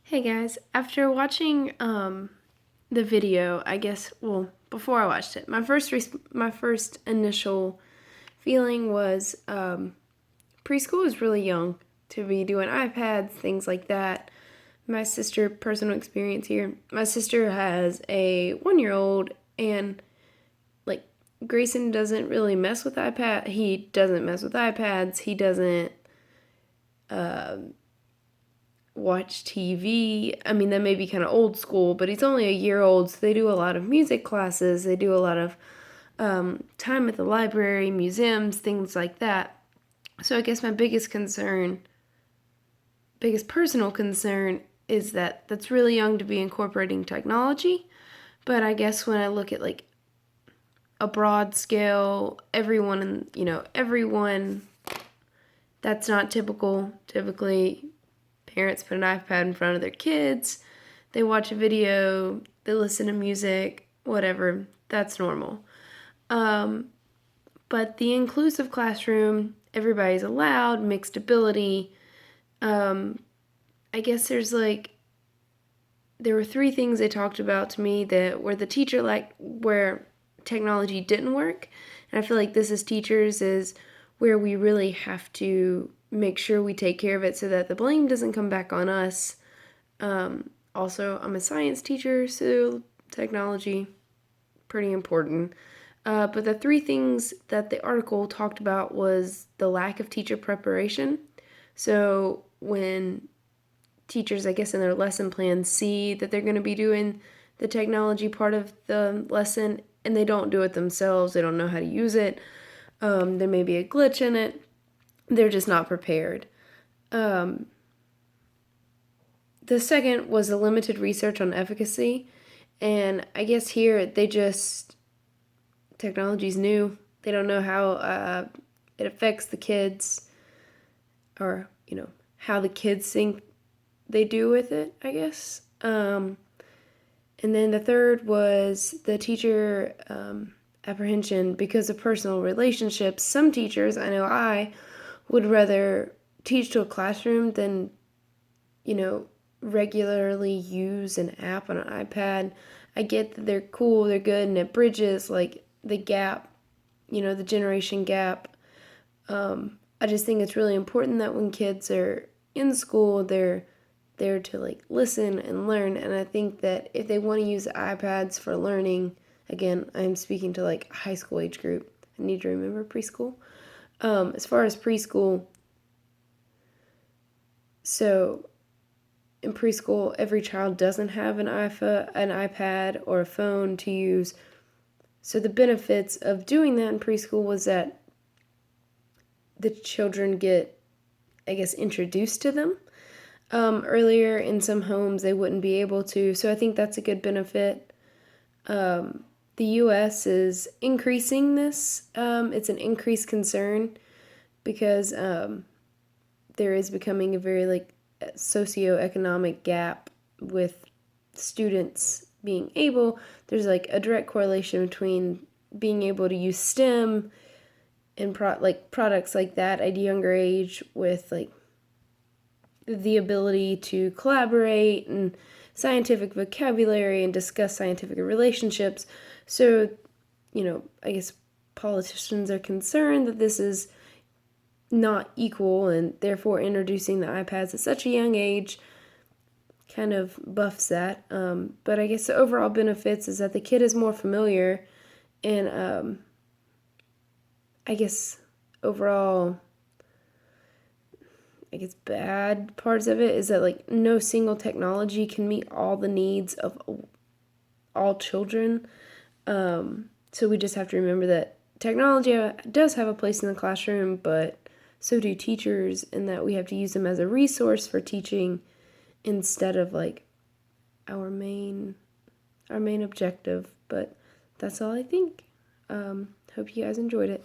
Hey guys, after watching the video, before I watched it, my first initial feeling was preschool is really young to be doing iPads, things like that. My sister, personal experience here, my sister has a 1-year-old, and like Grayson doesn't really mess with iPad. He doesn't mess with iPads. He doesn't watch TV. I mean, that may be kind of old school, but he's only a year old, so they do a lot of music classes. They do a lot of time at the library, museums, things like that. So I guess my biggest personal concern is that that's really young to be incorporating technology. But I guess when I look at like a broad scale, everyone, that's not typical. Typically, parents put an iPad in front of their kids, they watch a video, they listen to music, whatever. That's normal. But the inclusive classroom, everybody's allowed, mixed ability. I guess there were three things they talked about to me that were the teacher where technology didn't work. And I feel like this as teachers is where we really have to make sure we take care of it so that the blame doesn't come back on us. Also, I'm a science teacher, so technology, pretty important. But the three things that the article talked about was the lack of teacher preparation. So when teachers, I guess, in their lesson plans see that they're going to be doing the technology part of the lesson and they don't do it themselves, they don't know how to use it, there may be a glitch in it, they're just not prepared. The second was the limited research on efficacy, and I guess here technology's new. They don't know how it affects the kids, or how the kids think they do with it, I guess. And then the third was the teacher apprehension because of personal relationships. Some teachers, I know I would rather teach to a classroom than, regularly use an app on an iPad. I get that they're cool, they're good, and it bridges like the gap, the generation gap. I just think it's really important that when kids are in school, they're there to like listen and learn. And I think that if they want to use iPads for learning, again, I'm speaking to like high school age group. I need to remember preschool. As far as preschool, so in preschool, every child doesn't have an iPad or a phone to use. So the benefits of doing that in preschool was that the children get, I guess, introduced to them. Earlier in some homes, they wouldn't be able to. So I think that's a good benefit. The U.S. is increasing this. It's an increased concern because there is becoming a very socioeconomic gap with students being able. There's like a direct correlation between being able to use STEM and products like that at a younger age with like the ability to collaborate and scientific vocabulary and discuss scientific relationships. So, I guess politicians are concerned that this is not equal, and therefore introducing the iPads at such a young age kind of buffs that. But I guess the overall benefits is that the kid is more familiar, and I guess overall, bad parts of it is that like no single technology can meet all the needs of all children. So we just have to remember that technology does have a place in the classroom, but so do teachers, and that we have to use them as a resource for teaching instead of like our main objective. But that's all I think. Hope you guys enjoyed it.